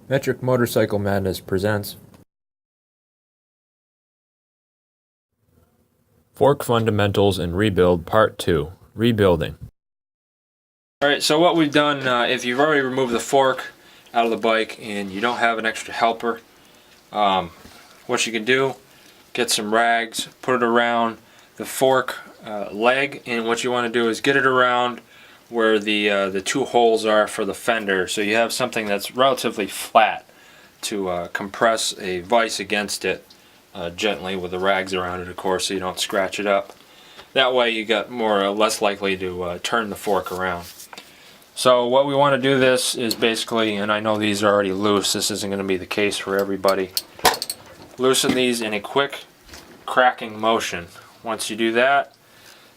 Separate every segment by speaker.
Speaker 1: Metric Motorcycle Madness presents Fork Fundamentals and Rebuild Part 2, Rebuilding. Alright, so what we've done, if you've already removed the fork out of the bike and you don't have an extra helper, what you can do, get some rags, put it around the fork leg, and what you want to do is get it around where the two holes are for the fender, so you have something that's relatively flat to compress a vise against it gently with the rags around it, of course, so you don't scratch it up. That way you got more or less likely to turn the fork around. So what we want to do this is basically, and I know these are already loose, this isn't going to be the case for everybody, loosen these in a quick cracking motion. Once you do that,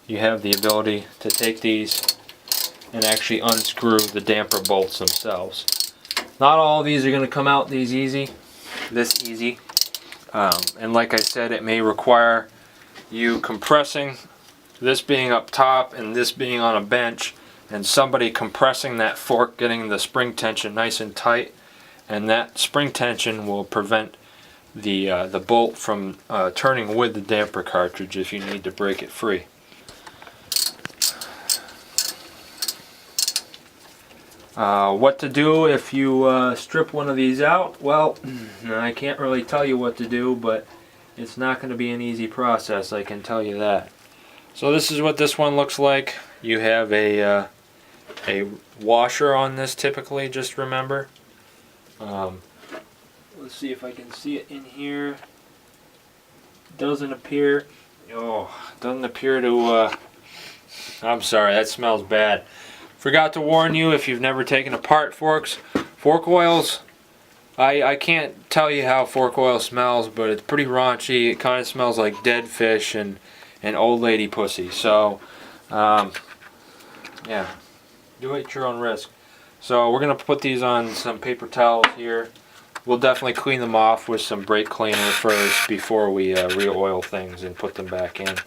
Speaker 1: you have the ability to take these and actually unscrew the damper bolts themselves. Not all of these are going to come out this easy. And like I said, it may require you compressing, this being up top and this being on a bench, and somebody compressing that fork, getting the spring tension nice and tight, and that spring tension will prevent the bolt from turning with the damper cartridge if you need to break it free. What to do if you strip one of these out? Well, I can't really tell you what to do, but it's not going to be an easy process, I can tell you that. So this is what this one looks like. You have a washer on this typically, just remember. Let's see if I can see it in here. Doesn't appear to, I'm sorry, that smells bad. Forgot to warn you, if you've never taken apart forks, fork oils, I can't tell you how fork oil smells, but it's pretty raunchy. It kind of smells like dead fish and old lady pussy. So, yeah, do it at your own risk. So we're going to put these on some paper towels here. We'll definitely clean them off with some brake cleaner first before we re-oil things and put them back in.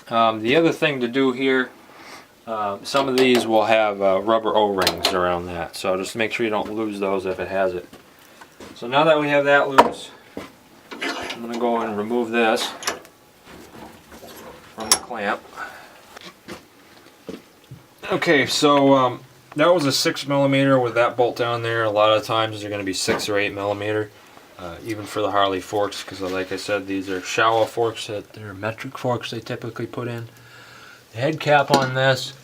Speaker 1: The other thing to do here, some of these will have rubber O-rings around that, so just make sure you don't lose those if it has it. So now that we have that loose, I'm going to go and remove this from the clamp. Okay, so that was a 6mm with that bolt down there. A lot of times they're going to be 6 or 8mm, even for the Harley forks, because like I said, these are Showa forks, they're metric forks they typically put in. The head cap on this,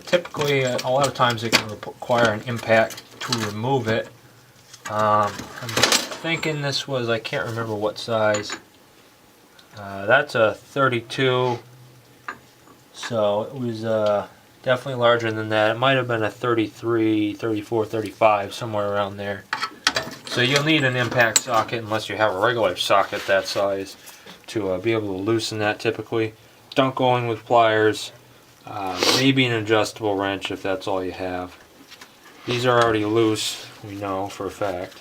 Speaker 1: typically a lot of times it can require an impact to remove it. I'm thinking this was, I can't remember what size. That's a 32, so it was definitely larger than that. It might have been a 33, 34, 35, somewhere around there. So you'll need an impact socket unless you have a regular socket that size to be able to loosen that typically. Don't go in with pliers, maybe an adjustable wrench if that's all you have. These are already loose, we know for a fact.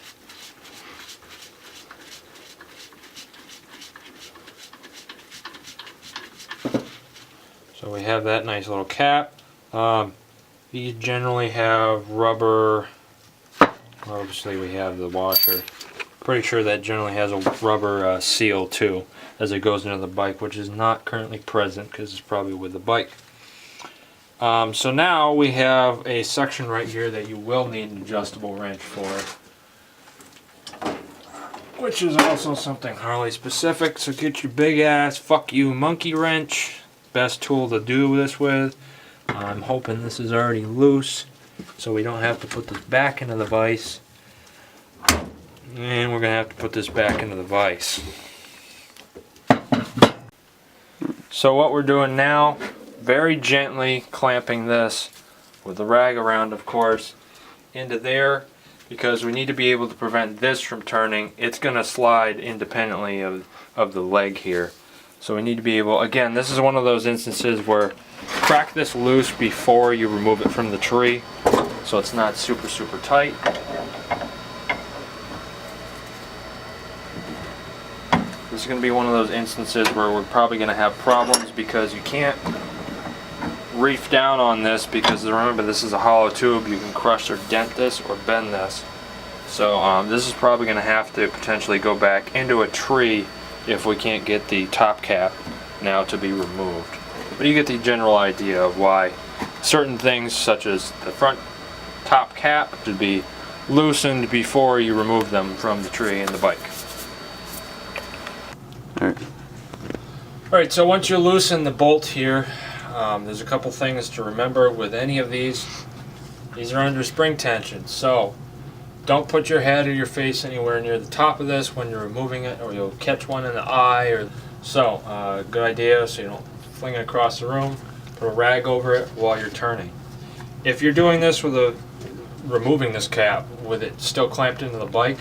Speaker 1: So we have that nice little cap. These generally have rubber, obviously we have the washer. Pretty sure that generally has a rubber seal too as it goes into the bike, which is not currently present because it's probably with the bike. So now we have a section right here that you will need an adjustable wrench for, which is also something Harley specific. So get your big ass fuck you monkey wrench, best tool to do this with. I'm hoping this is already loose so we don't have to put this back into the vise, and we're gonna have to put this back into the vise. So what we're doing now, very gently clamping this with the rag around, of course, into there, because we need to be able to prevent this from turning. It's going to slide independently of the leg here. So we need to be able, again, this is one of those instances where crack this loose before you remove it from the tree so it's not super tight. This is going to be one of those instances where we're probably going to have problems because you can't reef down on this because remember this is a hollow tube. You can crush or dent this or bend this. So this is probably going to have to potentially go back into a tree if we can't get the top cap now to be removed. But you get the general idea of why certain things such as the front top cap should be loosened before you remove them from the tree and the bike. Alright, so once you loosen the bolt here, there's a couple things to remember with any of these. These are under spring tension, so don't put your head or your face anywhere near the top of this when you're removing it, or you'll catch one in the eye. Good idea, so you don't fling it across the room. Put a rag over it while you're turning. If you're doing this with removing this cap with it still clamped into the bike,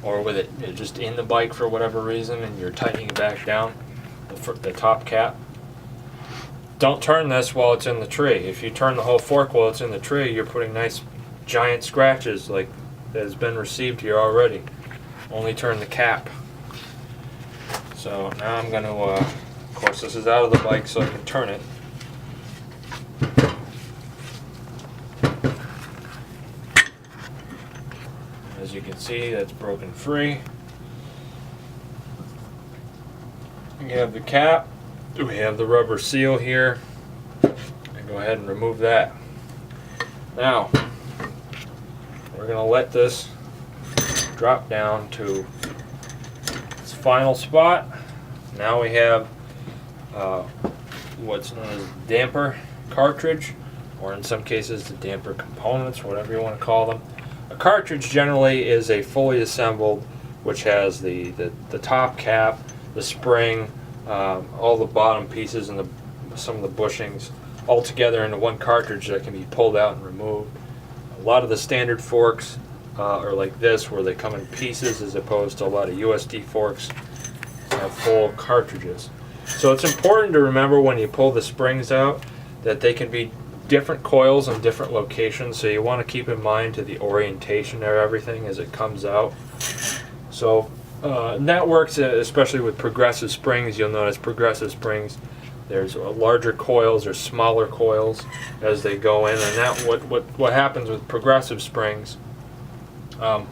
Speaker 1: or with it just in the bike for whatever reason, and you're tightening it back down, the top cap, don't turn this while it's in the tree. If you turn the whole fork while it's in the tree, you're putting nice giant scratches like that has been received here already. Only turn the cap. So now I'm going to, of course this is out of the bike so I can turn it. As you can see, that's broken free. We have the cap. We have the rubber seal here. And go ahead and remove that. Now, we're going to let this drop down to its final spot. Now we have what's known as damper cartridge, or in some cases the damper components, whatever you want to call them. A cartridge generally is a fully assembled, which has the top cap, the spring, all the bottom pieces and some of the bushings all together into one cartridge that can be pulled out and removed. A lot of the standard forks are like this, where they come in pieces, as opposed to a lot of USD forks have full cartridges. So it's important to remember when you pull the springs out that they can be different coils in different locations, so you want to keep in mind to the orientation of everything as it comes out. So that works especially with progressive springs. You'll notice progressive springs, there's larger coils or smaller coils as they go in, and that what happens with progressive springs,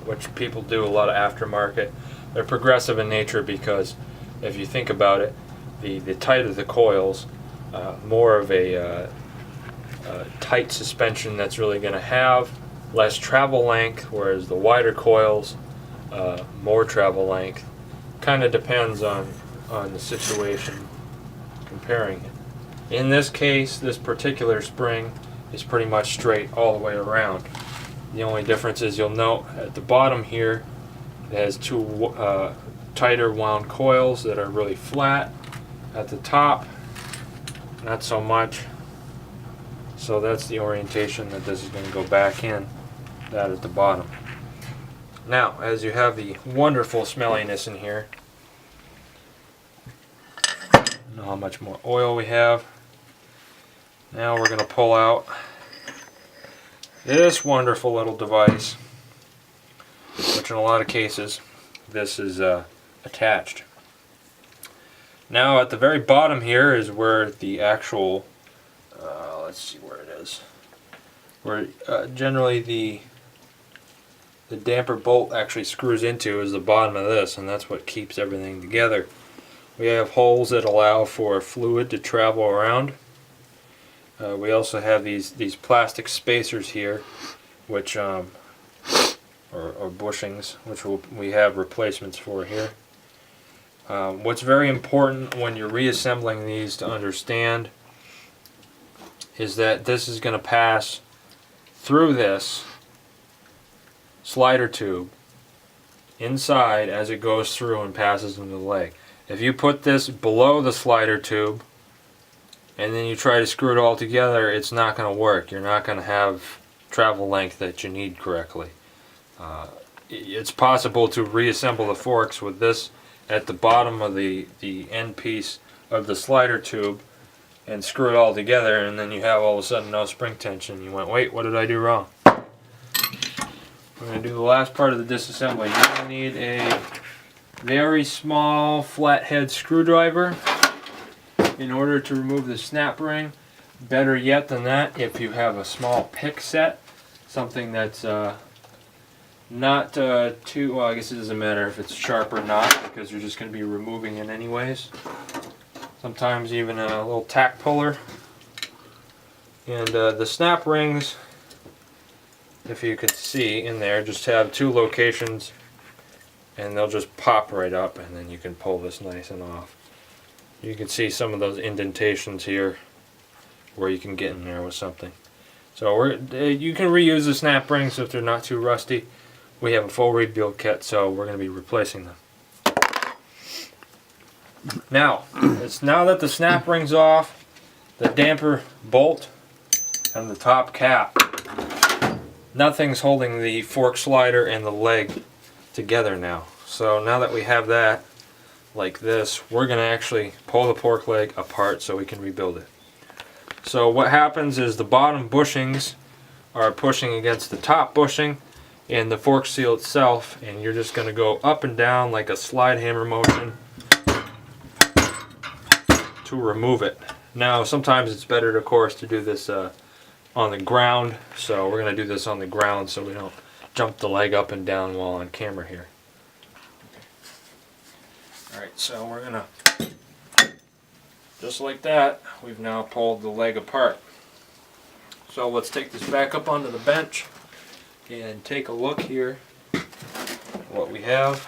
Speaker 1: which people do a lot of aftermarket, they're progressive in nature because if you think about it, the tighter the coils, more of a tight suspension that's really going to have, less travel length, whereas the wider coils, more travel length. Kind of depends on the situation comparing it. In this case, this particular spring is pretty much straight all the way around. The only difference is you'll note at the bottom here it has two tighter wound coils that are really flat. At the top, not so much. So that's the orientation that this is going to go back in, that at the bottom. Now, as you have the wonderful smelliness in here, you know how much more oil we have. Now we're going to pull out this wonderful little device, which in a lot of cases this is attached. Now at the very bottom here is where the actual, let's see where it is, where generally the damper bolt actually screws into is the bottom of this, and that's what keeps everything together. We have holes that allow for fluid to travel around. We also have these plastic spacers here, which or bushings, which we have replacements for here. What's very important when you're reassembling these to understand is that this is going to pass through this slider tube inside as it goes through and passes into the leg. If you put this below the slider tube and then you try to screw it all together, it's not going to work. You're not going to have travel length that you need correctly. It's possible to reassemble the forks with this at the bottom of the end piece of the slider tube and screw it all together, and then you have all of a sudden no spring tension. You went, wait, what did I do wrong? We're going to do the last part of the disassembly. You're going to need a very small flathead screwdriver in order to remove the snap ring. Better yet than that, if you have a small pick set, something that's not too, well, I guess it doesn't matter if it's sharp or not, because you're just going to be removing it anyways. Sometimes even a little tack puller. And the snap rings, if you could see in there, just have two locations, and they'll just pop right up, and then you can pull this nice and off. You can see some of those indentations here where you can get in there with something. So you can reuse the snap rings if they're not too rusty. We have a full rebuild kit, so we're going to be replacing them. Now that the snap rings off, the damper bolt, and the top cap, nothing's holding the fork slider and the leg together now. So now that we have that, like this, we're going to actually pull the fork leg apart so we can rebuild it. So what happens is the bottom bushings are pushing against the top bushing and the fork seal itself, and you're just going to go up and down like a slide hammer motion to remove it. Now sometimes it's better, of course, to do this on the ground, so we're going to do this on the ground so we don't jump the leg up and down while on camera here. Alright, so we're going to, just like that, we've now pulled the leg apart. So let's take this back up onto the bench and take a look here at what we have.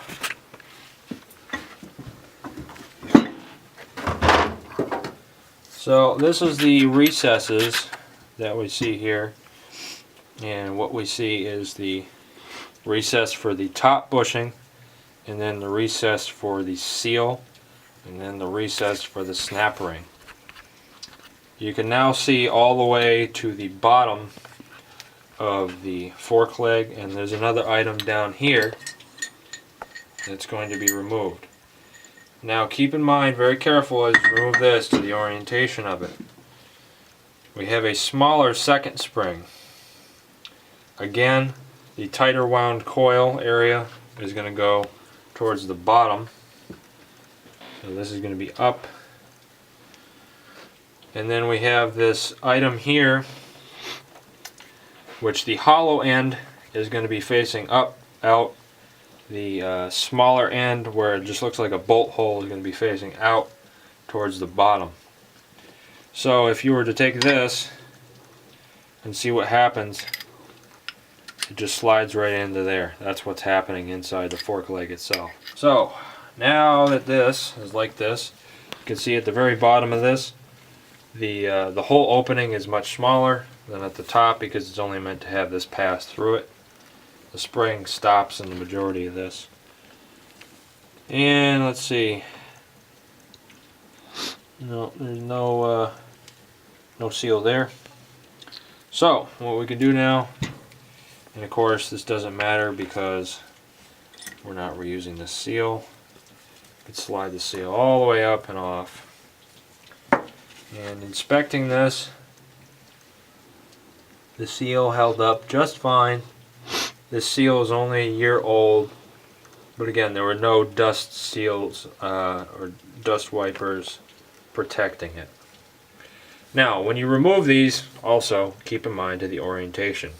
Speaker 1: So this is the recesses that we see here, and what we see is the recess for the top bushing, and then the recess for the seal, and then the recess for the snap ring. You can now see all the way to the bottom of the fork leg, and there's another item down here that's going to be removed. Now keep in mind, very careful as you remove this, to the orientation of it. We have a smaller second spring. Again, the tighter wound coil area is going to go towards the bottom. So this is going to be up. And then we have this item here, which the hollow end is going to be facing up, out. The smaller end, where it just looks like a bolt hole, is going to be facing out towards the bottom. So if you were to take this and see what happens, it just slides right into there. That's what's happening inside the fork leg itself. So now that this is like this, you can see at the very bottom of this, the hole opening is much smaller than at the top because it's only meant to have this pass through it. The spring stops in the majority of this. And let's see. No, there's no seal there. So what we can do now, and of course this doesn't matter because we're not reusing the seal. You can slide the seal all the way up and off. And inspecting this, the seal held up just fine. This seal is only a year old, but again, there were no dust seals or dust wipers protecting it. Now, when you remove these, also keep in mind to the orientation.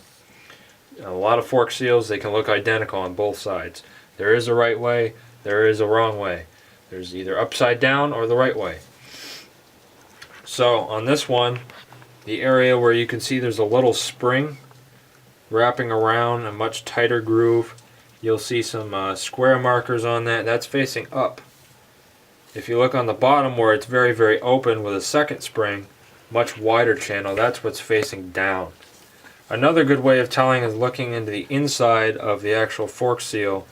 Speaker 1: A lot of fork seals, they can look identical on both sides. There is a right way, there is a wrong way. There's either upside down or the right way. So on this one, the area where you can see there's a little spring wrapping around a much tighter groove, you'll see some square markers on that. That's facing up. If you look on the bottom where it's very, very open with a second spring, much wider channel, that's what's facing down. Another good way of telling is looking into the inside of the actual fork seal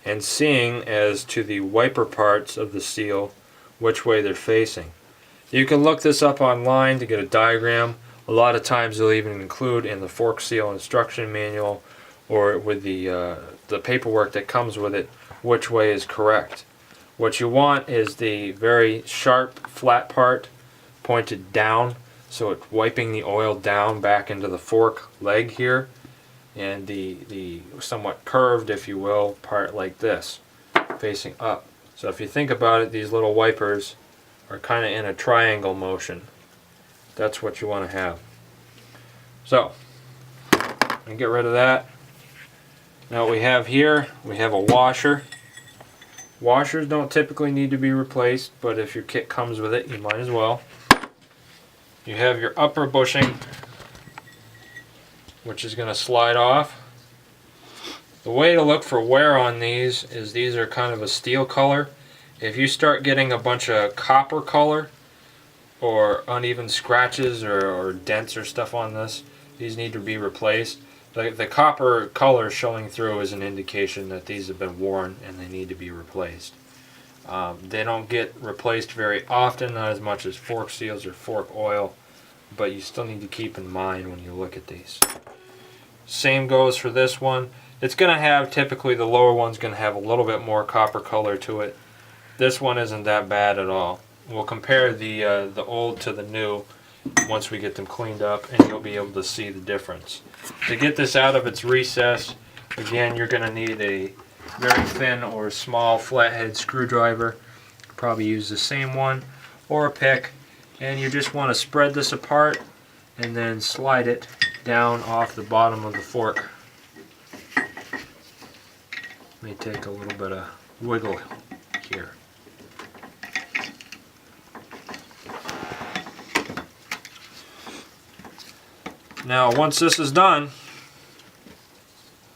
Speaker 1: and seeing as to the wiper parts of the seal which way they're facing. You can look this up online to get a diagram. A lot of times they'll even include in the fork seal instruction manual or with the paperwork that comes with it which way is correct. What you want is the very sharp flat part pointed down, so it's wiping the oil down back into the fork leg here, and the somewhat curved, if you will, part like this facing up. So if you think about it, these little wipers are kind of in a triangle motion. That's what you want to have. So, and get rid of that. Now what we have here, we have a washer. Washers don't typically need to be replaced, but if your kit comes with it, you might as well. You have your upper bushing, which is going to slide off. The way to look for wear on these is these are kind of a steel color. If you start getting a bunch of copper color or uneven scratches or dents or stuff on this, these need to be replaced. The copper color showing through is an indication that these have been worn and they need to be replaced. They don't get replaced very often, not as much as fork seals or fork oil, but you still need to keep in mind when you look at these. Same goes for this one. It's going to have, typically the lower one's going to have a little bit more copper color to it. This one isn't that bad at all. We'll compare the old to the new once we get them cleaned up, and you'll be able to see the difference. To get this out of its recess, again, you're going to need a very thin or small flathead screwdriver. Probably use the same one, or a pick, and you just want to spread this apart and then slide it down off the bottom of the fork. May take a little bit of wiggle here. Now once this is done,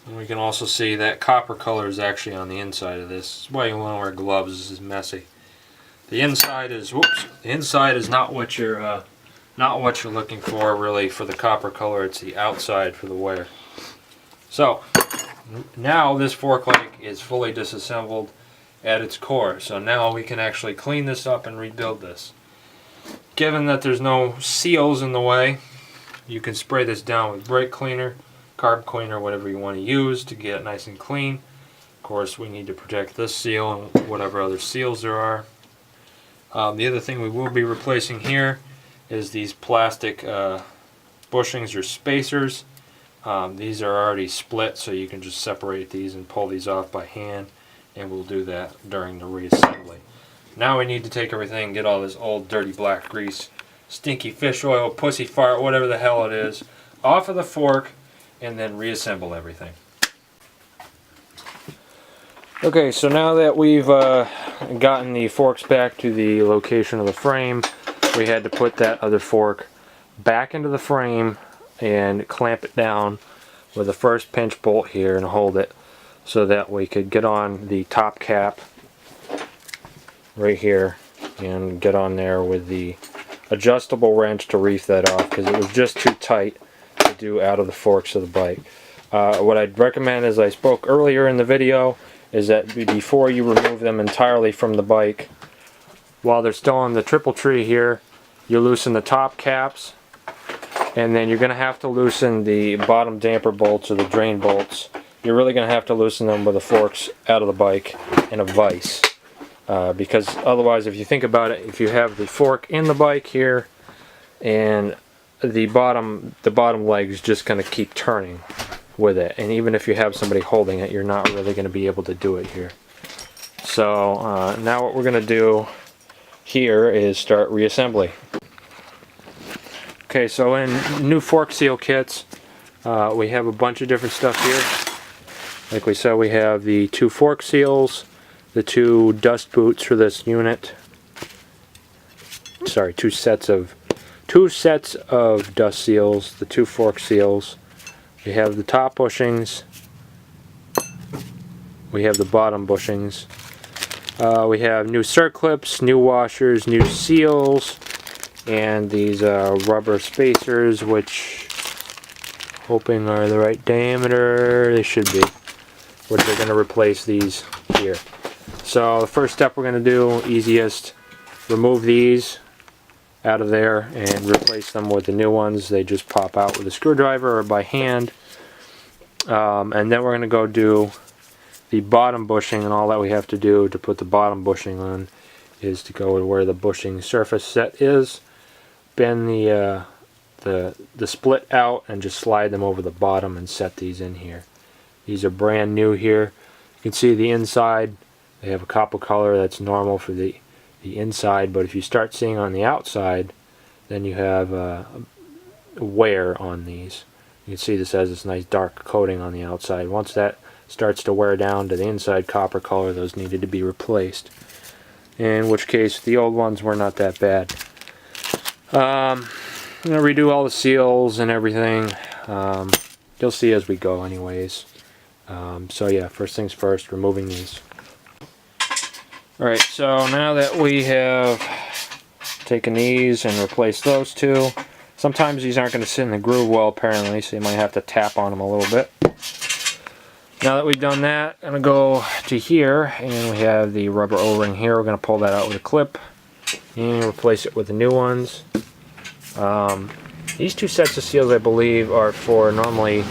Speaker 1: we can also see that copper color is actually on the inside of this. That's why you want to wear gloves. This is messy. The inside is not what you're looking for really for the copper color. It's the outside for the wear. So now this fork leg is fully disassembled at its core. So now we can actually clean this up and rebuild this. Given that there's no seals in the way, you can spray this down with brake cleaner, carb cleaner, whatever you want to use to get it nice and clean. Of course, we need to protect this seal and whatever other seals there are. The other thing we will be replacing here is these plastic bushings or spacers. These are already split, so you can just separate these and pull these off by hand, and we'll do that during the reassembly. Now we need to take everything and get all this old dirty black grease, stinky fish oil, pussy fart, whatever the hell it is, off of the fork, and then reassemble everything. Okay, so now that we've gotten the forks back to the location of the frame, we had to put that other fork back into the frame and clamp it down with the first pinch bolt here and hold it so that we could get on the top cap right here and get on there with the adjustable wrench to reef that off, because it was just too tight to do out of the forks of the bike. What I'd recommend, as I spoke earlier in the video, is that before you remove them entirely from the bike, while they're still on the triple tree here, you loosen the top caps, and then you're going to have to loosen the bottom damper bolts or the drain bolts. You're really going to have to loosen them with the forks out of the bike in a vise. Because otherwise, if you think about it, if you have the fork in the bike here and the bottom leg's just going to keep turning with it, and even if you have somebody holding it, you're not really going to be able to do it here. So now what we're going to do here is start reassembly. Okay, so in new fork seal kits, we have a bunch of different stuff here. Like we said, we have the 2 fork seals, the 2 dust boots for this unit. Sorry, 2 sets of dust seals, the 2 fork seals. We have the top bushings. We have the bottom bushings. We have new circlips, new washers, new seals, and these rubber spacers, which hoping are the right diameter. They should be. Which are going to replace these here. So the first step we're going to do, easiest, remove these out of there and replace them with the new ones. They just pop out with a screwdriver or by hand. And then we're going to go do the bottom bushing, and all that we have to do to put the bottom bushing on is to go to where the bushing surface set is, bend the split out, and just slide them over the bottom and set these in here. These are brand new here. You can see the inside. They have a copper color that's normal for the inside, but if you start seeing on the outside then you have wear on these. You can see this has this nice dark coating on the outside. Once that starts to wear down to the inside copper color, those needed to be replaced. In which case, the old ones were not that bad. I'm going to redo all the seals and everything. You'll see as we go anyways. So yeah, first things first, removing these. Alright, so now that we have taken these and replaced those two, sometimes these aren't going to sit in the groove well apparently, so you might have to tap on them a little bit. Now that we've done that, I'm going to go to here, and we have the rubber O-ring here. We're going to pull that out with a clip and replace it with the new ones. These two sets of seals, I believe, are for normally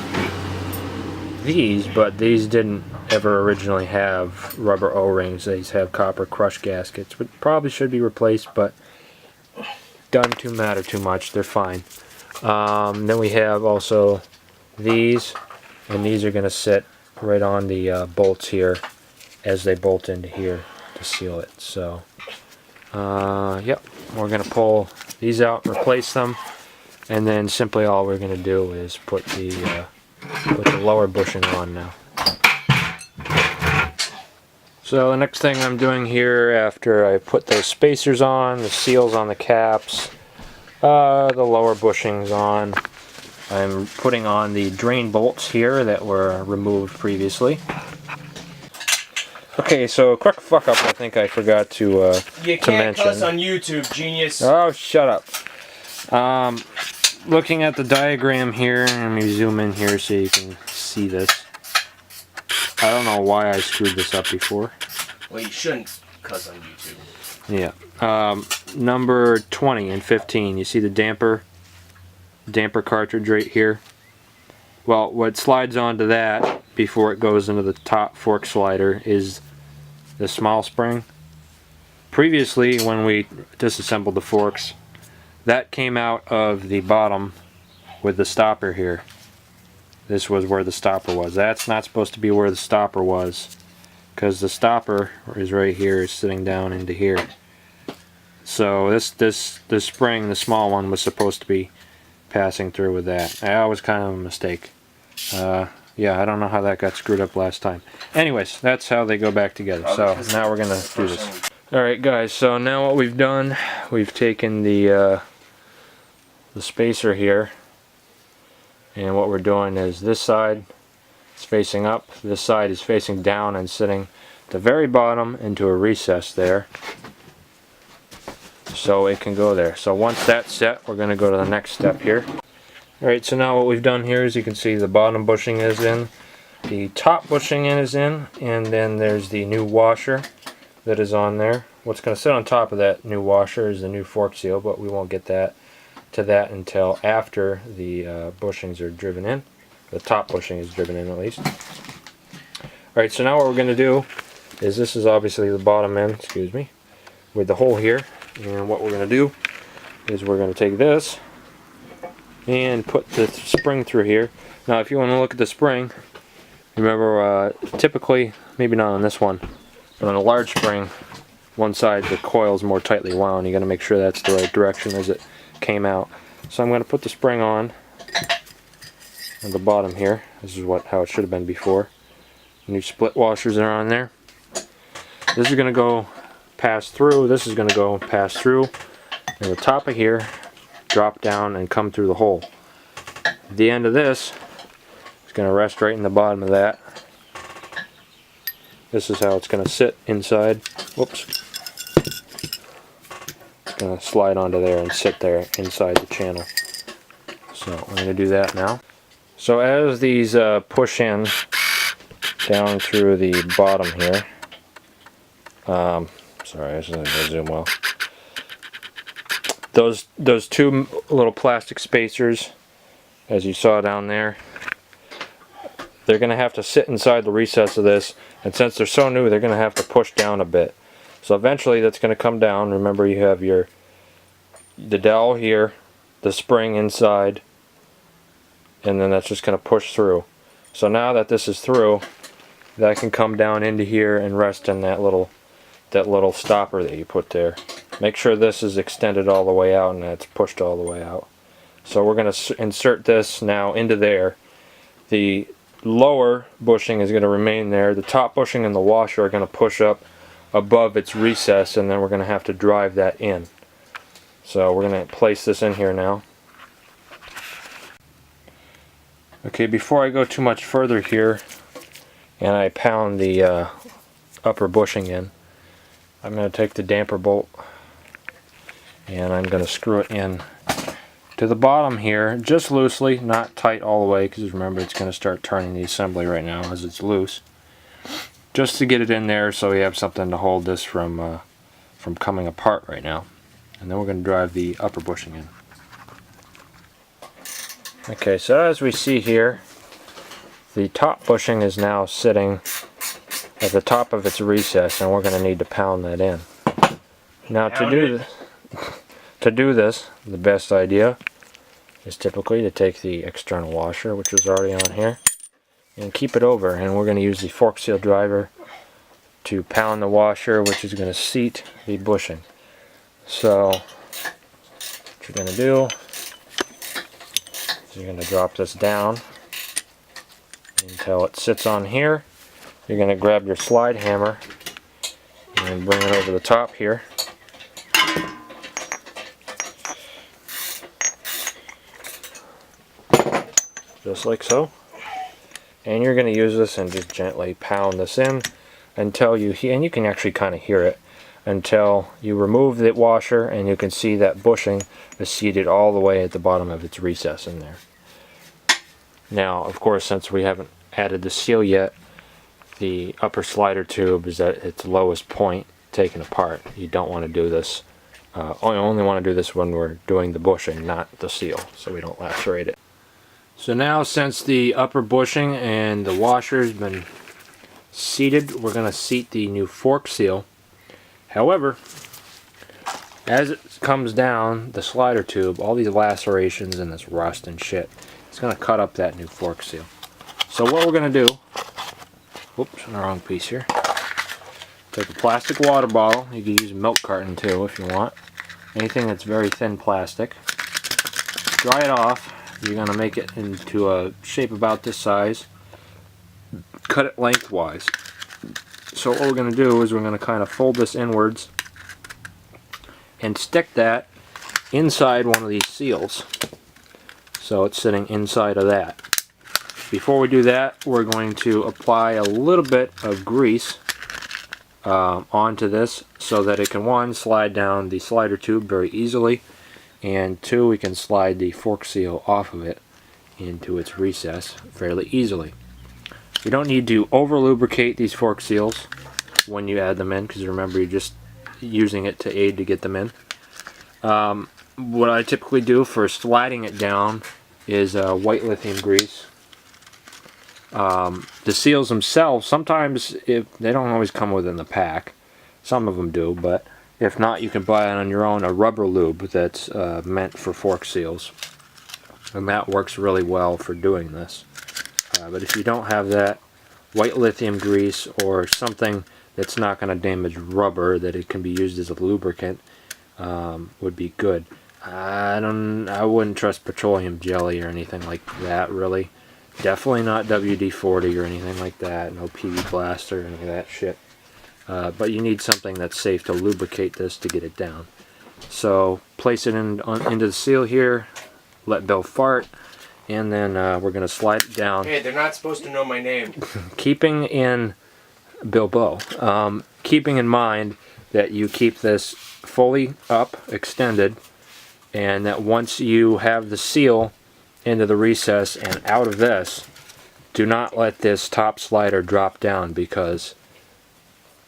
Speaker 1: these, but these didn't ever originally have rubber O-rings. These have copper crush gaskets, which probably should be replaced, but doesn't matter too much. They're fine. Then we have also these, and these are going to sit right on the bolts here as they bolt into here to seal it. So, yep, we're going to pull these out, replace them, and then simply all we're going to do is put the lower bushing on now. So the next thing I'm doing here after I put those spacers on, the seals on the caps, the lower bushings on, I'm putting on the drain bolts here that were removed previously. Okay, so quick fuck up I think I forgot to mention.
Speaker 2: You can't cuss on YouTube, genius.
Speaker 1: Oh, shut up. Looking at the diagram here, let me zoom in here so you can see this. I don't know why I screwed this up before.
Speaker 2: Well, you shouldn't cuss on YouTube.
Speaker 1: Yeah. Number 20 and 15, you see the damper cartridge right here? Well, what slides onto that before it goes into the top fork slider is the small spring. Previously, when we disassembled the forks, that came out of the bottom with the stopper here. This was where the stopper was. That's not supposed to be where the stopper was, because the stopper is right here, is sitting down into here. So this spring, the small one, was supposed to be passing through with that. That was kind of a mistake. Yeah, I don't know how that got screwed up last time. Anyways, that's how they go back together. So now we're gonna do this. Alright guys, so now what we've done, we've taken the spacer here, and what we're doing is this side is facing up, this side is facing down and sitting at the very bottom into a recess there, so it can go there. So once that's set, we're going to go to the next step here. Alright, so now what we've done here is you can see the bottom bushing is in, the top bushing is in, and then there's the new washer that is on there. What's going to sit on top of that new washer is the new fork seal, but we won't get to that until after the bushings are driven in. The top bushing is driven in at least. Alright, so now what we're going to do is, this is obviously the bottom end, excuse me, with the hole here, and what we're going to do is we're going to take this and put the spring through here. Now if you want to look at the spring, remember typically, maybe not on this one, but on a large spring, one side the coil is more tightly wound. You got to make sure that's the right direction as it came out. So I'm going to put the spring on the bottom here. This is how it should have been before. New split washers are on there. This is going to go pass through. This is going to go pass through, and the top of here drop down and come through the hole. The end of this is going to rest right in the bottom of that. This is how it's going to sit inside. Whoops. It's going to slide onto there and sit there inside the channel. So I'm going to do that now. So as these push in down through the bottom here, sorry, this isn't going to zoom well. Those two little plastic spacers, as you saw down there, they're going to have to sit inside the recess of this, and since they're so new, they're going to have to push down a bit. So eventually that's going to come down. Remember, you have the dowel here, the spring inside, and then that's just going to push through. So now that this is through, that can come down into here and rest in that little stopper that you put there. Make sure this is extended all the way out and it's pushed all the way out. So we're going to insert this now into there. The lower bushing is going to remain there. The top bushing and the washer are going to push up above its recess, and then we're going to have to drive that in. So we're going to place this in here now. Okay, before I go too much further here and I pound the upper bushing in, I'm going to take the damper bolt and I'm going to screw it in to the bottom here, just loosely, not tight all the way, because remember it's going to start turning the assembly right now as it's loose. Just to get it in there so we have something to hold this from coming apart right now. And then we're going to drive the upper bushing in. Okay, so as we see here, the top bushing is now sitting at the top of its recess, and we're going to need to pound that in. Now to do this, the best idea is typically to take the external washer, which is already on here, and keep it over, and we're going to use the fork seal driver to pound the washer, which is going to seat the bushing. So what you're going to do is you're going to drop this down until it sits on here. You're going to grab your slide hammer and bring it over the top here. Just like so. And you're going to use this and just gently pound this in until you and you can actually kind of hear it, until you remove the washer and you can see that bushing is seated all the way at the bottom of its recess in there. Now, of course, since we haven't added the seal yet, the upper slider tube is at its lowest point, taken apart. You don't want to do this. Only want to do this when we're doing the bushing, not the seal, so we don't lacerate it. So now, since the upper bushing and the washer has been seated, we're going to seat the new fork seal. However, as it comes down the slider tube, all these lacerations and this rust and shit, it's going to cut up that new fork seal. So what we're going to do, whoops, the wrong piece here. Take a plastic water bottle. You can use a milk carton too if you want. Anything that's very thin plastic. Dry it off. You're going to make it into a shape about this size. Cut it lengthwise. So what we're going to do is we're going to kind of fold this inwards and stick that inside one of these seals. So it's sitting inside of that. Before we do that, we're going to apply a little bit of grease onto this so that it can, one, slide down the slider tube very easily, and two, we can slide the fork seal off of it into its recess fairly easily. You don't need to over lubricate these fork seals when you add them in, because remember, you're just using it to aid to get them in. What I typically do for sliding it down is white lithium grease. The seals themselves, sometimes if they don't always come within the pack, some of them do, but if not, you can buy it on your own, a rubber lube that's meant for fork seals, and that works really well for doing this. But if you don't have that, white lithium grease or something that's not going to damage rubber, that it can be used as a lubricant, would be good. I wouldn't trust petroleum jelly or anything like that, really. Definitely not WD-40 or anything like that. No PV Blast or any of that shit. But you need something that's safe to lubricate this to get it down. So place it into the seal here. Let Bill fart. And then we're going to slide it down.
Speaker 2: Hey, they're not supposed to know my name.
Speaker 1: Keeping in Bilbo, keeping in mind that you keep this fully up, extended, and that once you have the seal into the recess and out of this, do not let this top slider drop down, because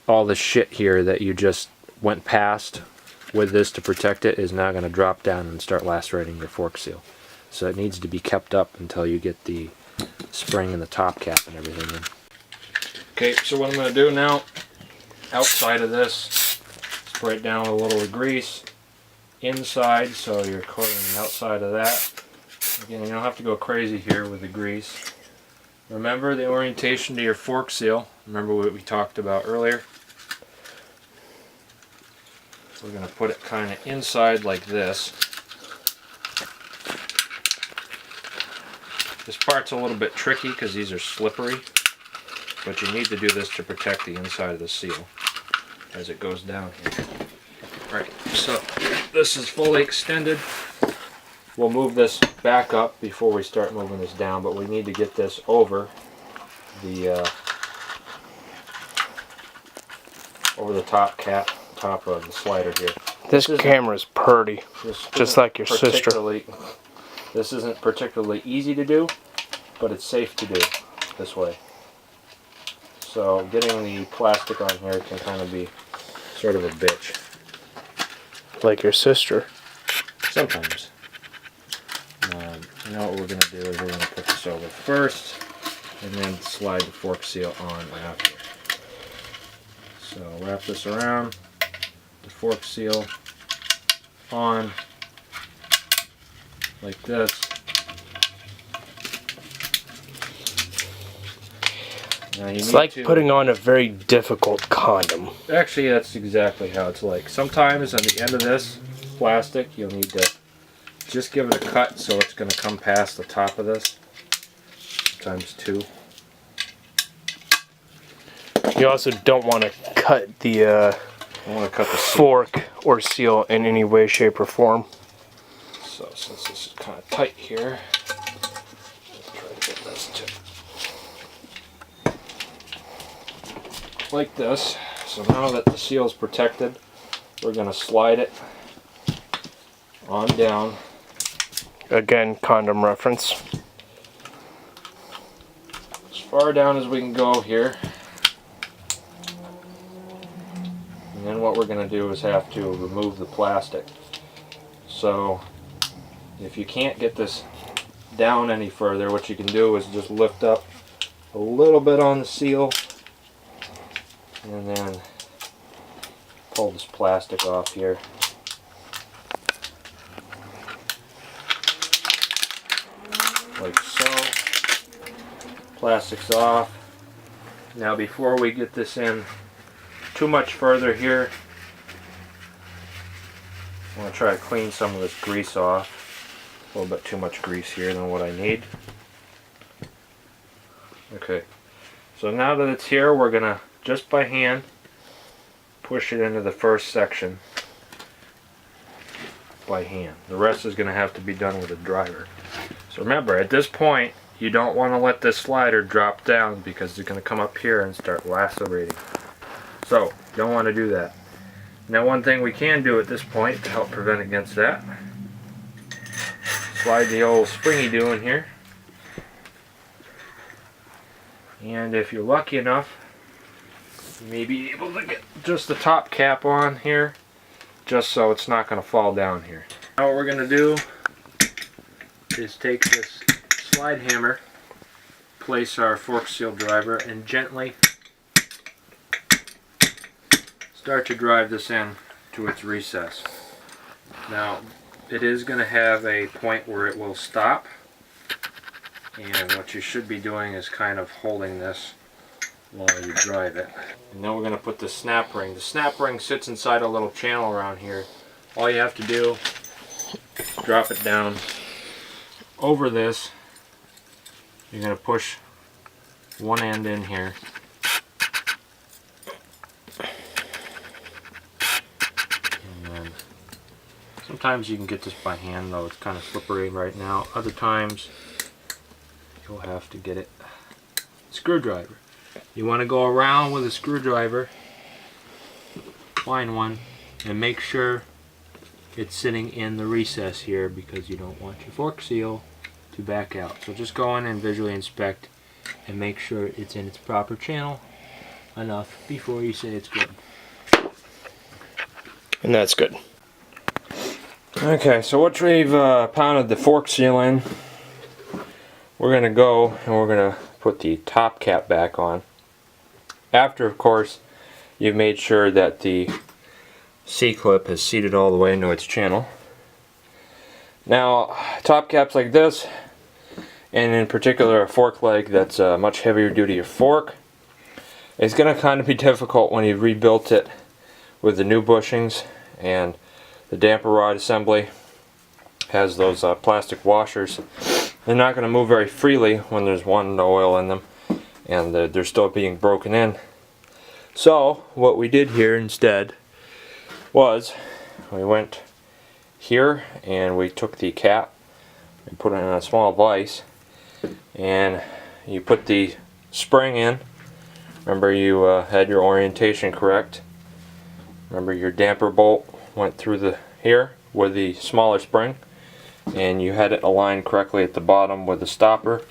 Speaker 1: all the shit here that you just went past with this to protect it is now going to drop down and start lacerating your fork seal. So it needs to be kept up until you get the spring and the top cap and everything in. Okay, so what I'm going to do now, outside of this, spray it down with a little of grease. Inside, so you're coating the outside of that. Again, you don't have to go crazy here with the grease. Remember the orientation to your fork seal. Remember what we talked about earlier. we're going to put it kind of inside like this. This part's a little bit tricky because these are slippery, but you need to do this to protect the inside of the seal as it goes down here. Alright, so this is fully extended. We'll move this back up before we start moving this down, but we need to get this over the top cap, top of the slider here.
Speaker 3: This camera's pretty, just like your sister.
Speaker 1: This isn't particularly easy to do, but it's safe to do this way. So getting the plastic on here can kind of be sort of a bitch.
Speaker 3: Like your sister.
Speaker 1: Sometimes. You know what we're going to do is we're going to put this over first and then slide the fork seal on after. So wrap this around, the fork seal on like this. Now
Speaker 3: It's like putting on a very difficult condom.
Speaker 1: Actually, that's exactly how it's like. Sometimes on the end of this plastic, you'll need to just give it a cut so it's going to come past the top of this. Times two.
Speaker 3: You also don't want to cut the fork or seal in any way, shape, or form.
Speaker 1: So since this is kind of tight here, let's try to get this to like this. So now that the seal is protected, we're going to slide it on down.
Speaker 3: Again, condom reference.
Speaker 1: As far down as we can go here. And then what we're going to do is have to remove the plastic. So if you can't get this down any further, what you can do is just lift up a little bit on the seal and then pull this plastic off here. Like so. Plastic's off. Now before we get this in too much further here, I'm going to try to clean some of this grease off. A little bit too much grease here than what I need. Okay, so now that it's here, we're going to, just by hand, push it into the first section by hand. The rest is going to have to be done with a driver. So remember, at this point, you don't want to let this slider drop down because it's going to come up here and start lacerating. So, don't want to do that. Now one thing we can do at this point to help prevent against that, slide the old springy do in here. And if you're lucky enough, you may be able to get just the top cap on here, just so it's not going to fall down here. Now what we're going to do is take this slide hammer, place our fork seal driver, and gently start to drive this in to its recess. Now it is going to have a point where it will stop, and what you should be doing is kind of holding this while you drive it. And then we're going to put the snap ring. The snap ring sits inside a little channel around here. All you have to do, drop it down over this. You're going to push one end in here. And then sometimes you can get this by hand, though it's kind of slippery right now. Other times you'll have to get it screwdriver. You want to go around with a screwdriver, find one, and make sure it's sitting in the recess here because you don't want your fork seal to back out. So just go in and visually inspect and make sure it's in its proper channel enough before you say it's good.
Speaker 3: And that's good.
Speaker 1: Okay, so once we've pounded the fork seal in, we're going to go and we're going to put the top cap back on. After, of course, you've made sure that the C-clip is seated all the way into its channel. Now, top caps like this, and in particular a fork leg that's a much heavier duty fork, is going to kind of be difficult when you've rebuilt it with the new bushings and the damper rod assembly has those plastic washers. They're not going to move very freely when there's one oil in them, and they're still being broken in. So what we did here instead was we went here and we took the cap and put it in a small vise, and you put the spring in. Remember, you had your orientation correct. Remember, your damper bolt went through the here with the smaller spring, and you had it aligned correctly at the bottom with the stopper.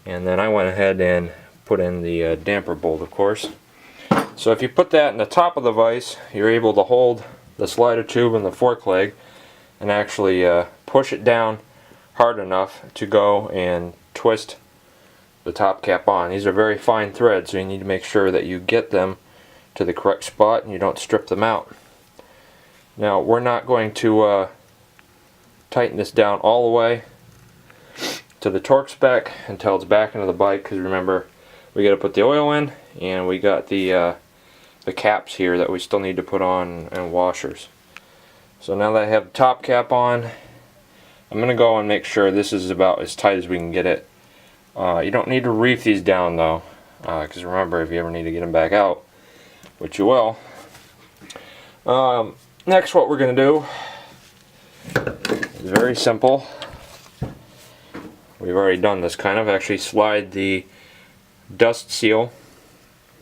Speaker 1: And then I went ahead and put in the damper bolt, of course. So if you put that in the top of the vise, you're able to hold the slider tube and the fork leg and actually push it down hard enough to go and twist the top cap on. These are very fine threads, so you need to make sure that you get them to the correct spot and you don't strip them out. Now, we're not going to tighten this down all the way to the torque spec until it's back into the bike, because remember, we got to put the oil in, and we got the caps here that we still need to put on, and washers. So now that I have the top cap on, I'm going to go and make sure this is about as tight as we can get it. You don't need to reef these down though, because remember, if you ever need to get them back out, which you will. Next, what we're going to do is very simple. We've already done this kind of. Actually slide the dust seal,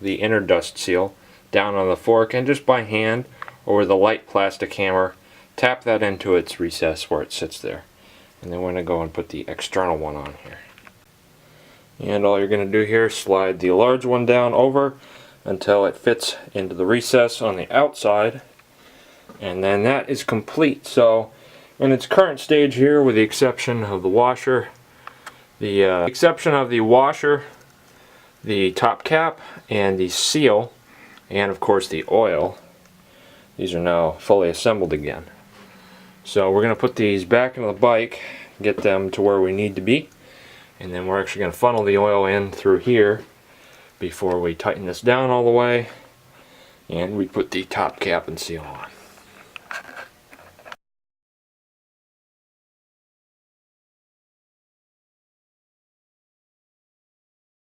Speaker 1: the inner dust seal, down on the fork, and just by hand or with a light plastic hammer, tap that into its recess where it sits there. And then we're going to go and put the external one on here. And all you're going to do here is slide the large one down over until it fits into the recess on the outside, and then that is complete. So in its current stage here, with the exception of the washer, the top cap, and the seal, and of course the oil, these are now fully assembled again. So we're going to put these back into the bike, get them to where we need to be, and then we're actually going to funnel the oil in through here before we tighten this down all the way, and we put the top cap and seal on.